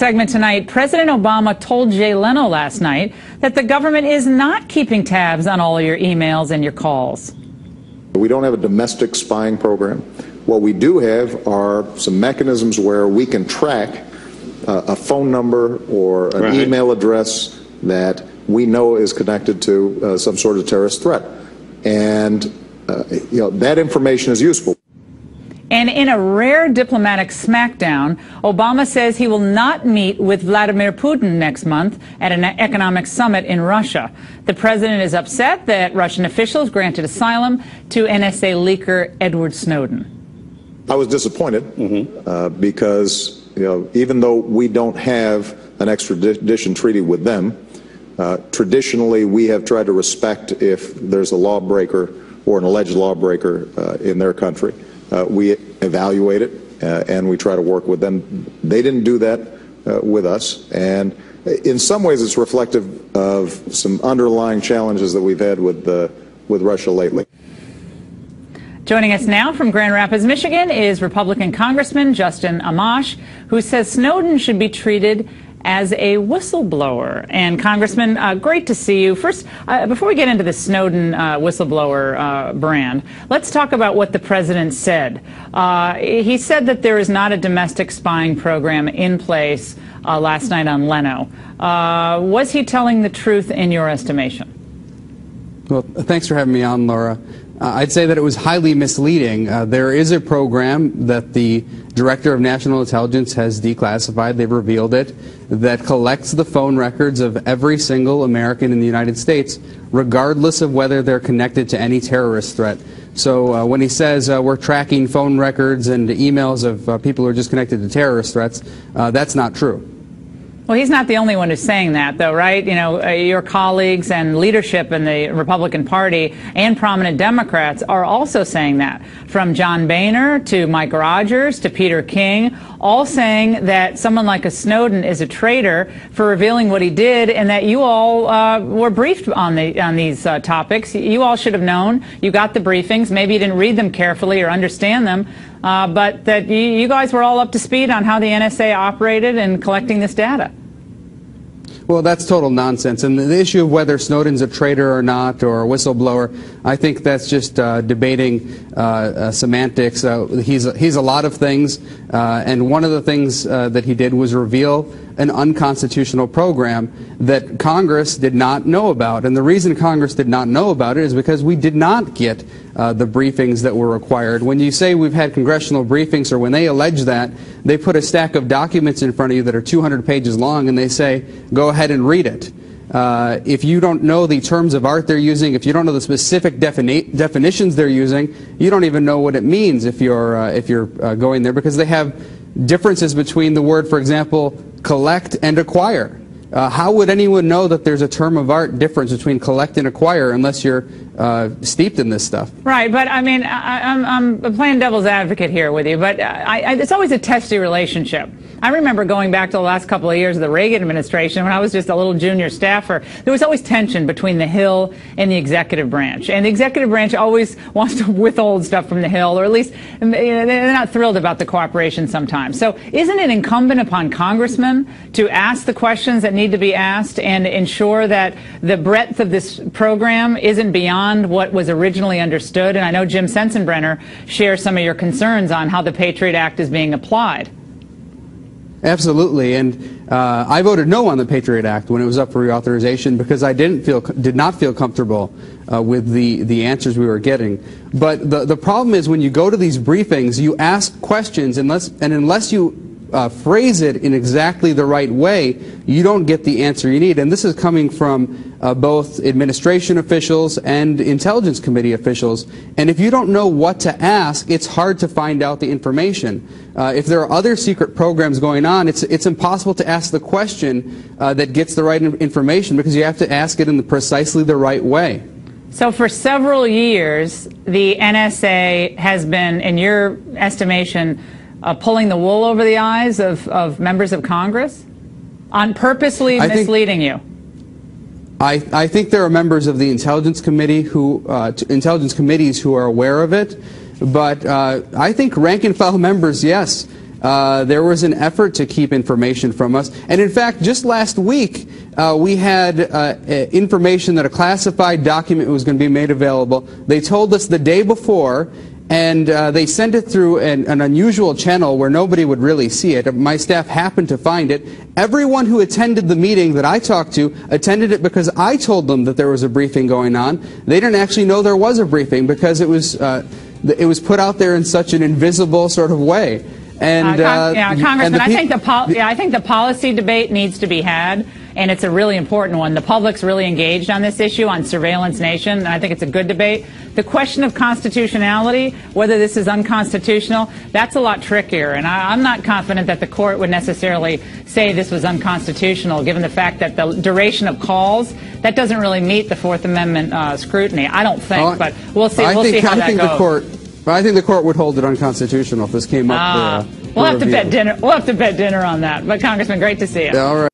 Segment tonight, President Obama told Jay Leno last night that the government is not keeping tabs on all of your emails and your calls. We don't have a domestic spying program. What we do have are some mechanisms where we can track a phone number or an email address that we know is connected to some sort of terrorist threat. And that information is useful. And in a rare diplomatic smackdown, Obama says he will not meet with Vladimir Putin next month at an economic summit in Russia. The president is upset that Russian officials granted asylum to NSA leaker Edward Snowden. I was disappointed because even though we don't have an extradition treaty with them, traditionally we have tried to respect if there's a lawbreaker or an alleged lawbreaker in their country. We evaluate it and we try to work with them. They didn't do that with us, and in some ways it's reflective of some underlying challenges that we've had with Russia lately. Joining us now from Grand Rapids, Michigan is Republican Congressman Justin Amash, who says Snowden should be treated as a whistleblower. And Congressman, great to see you. First, before we get into the Snowden whistleblower brand, let's talk about what the president said. He said that there is not a domestic spying program in place last night on Leno. Was he telling the truth in your estimation? Well, thanks for having me on, Laura. I'd say that it was highly misleading. There is a program that the Director of National Intelligence has declassified, they've revealed it, that collects the phone records of every single American in the United States, regardless of whether they're connected to any terrorist threat. So when he says we're tracking phone records and emails of people who are just connected to terrorist threats, that's not true. Well, he's not the only one who's saying that, though, right? You know, your colleagues and leadership in the Republican Party and prominent Democrats are also saying that. From John Boehner to Mike Rogers to Peter King, all saying that someone like a Snowden is a traitor for revealing what he did, and that you all were briefed on these topics. You all should have known. You got the briefings. Maybe you didn't read them carefully or understand them. But that you guys were all up to speed on how the NSA operated in collecting this data. Well, that's total nonsense. And the issue of whether Snowden's a traitor or not, or a whistleblower, I think that's just debating semantics. He's a lot of things, and one of the things that he did was reveal an unconstitutional program that Congress did not know about. And the reason Congress did not know about it is because we did not get the briefings that were required. When you say we've had congressional briefings, or when they allege that, they put a stack of documents in front of you that are 200 pages long, and they say, go ahead and read it. If you don't know the terms of art they're using, if you don't know the specific definitions they're using, you don't even know what it means if you're going there, because they have differences between the word, for example, collect and acquire. How would anyone know that there's a term of art difference between collect and acquire unless you're steeped in this stuff? Right, but I mean, I'm playing devil's advocate here with you, but it's always a testy relationship. I remember going back to the last couple of years of the Reagan administration when I was just a little junior staffer. There was always tension between the Hill and the executive branch. And the executive branch always wants to withhold stuff from the Hill, or at least they're not thrilled about the cooperation sometimes. So isn't it incumbent upon congressmen to ask the questions that need to be asked and ensure that the breadth of this program isn't beyond what was originally understood? And I know Jim Sensenbrenner shares some of your concerns on how the Patriot Act is being applied. Absolutely, and I voted no on the Patriot Act when it was up for reauthorization because I did not feel comfortable with the answers we were getting. But the problem is when you go to these briefings, you ask questions, unless you phrase it in exactly the right way, you don't get the answer you need. And this is coming from both administration officials and Intelligence Committee officials. And if you don't know what to ask, it's hard to find out the information. If there are other secret programs going on, it's impossible to ask the question that gets the right information, because you have to ask it in precisely the right way. So for several years, the NSA has been, in your estimation, pulling the wool over the eyes of members of Congress on purposely misleading you? I think there are members of the Intelligence Committee intelligence committees who are aware of it, but I think rank and file members, yes. there was an effort to keep information from us. And in fact, just last week, we had information that a classified document was going to be made available. They told us the day before, and they sent it through an unusual channel where nobody would really see it. My staff happened to find it. Everyone who attended the meeting that I talked to attended it because I told them that there was a briefing going on. They didn't actually know there was a briefing because it was put out there in such an invisible sort of way. And Congressman, I think the policy debate needs to be had, and it's a really important one. The public's really engaged on this issue, on surveillance nation, and I think it's a good debate. The question of constitutionality, whether this is unconstitutional, that's a lot trickier, and I'm not confident that the court would necessarily say this was unconstitutional, given the fact that the duration of calls, that doesn't really meet the Fourth Amendment scrutiny. I don't think, but we'll see. We'll see how that goes. I think the court would hold it unconstitutional if this came up. We'll have to bet dinner. We'll have to bet dinner on that. But Congressman, great to see you. All right.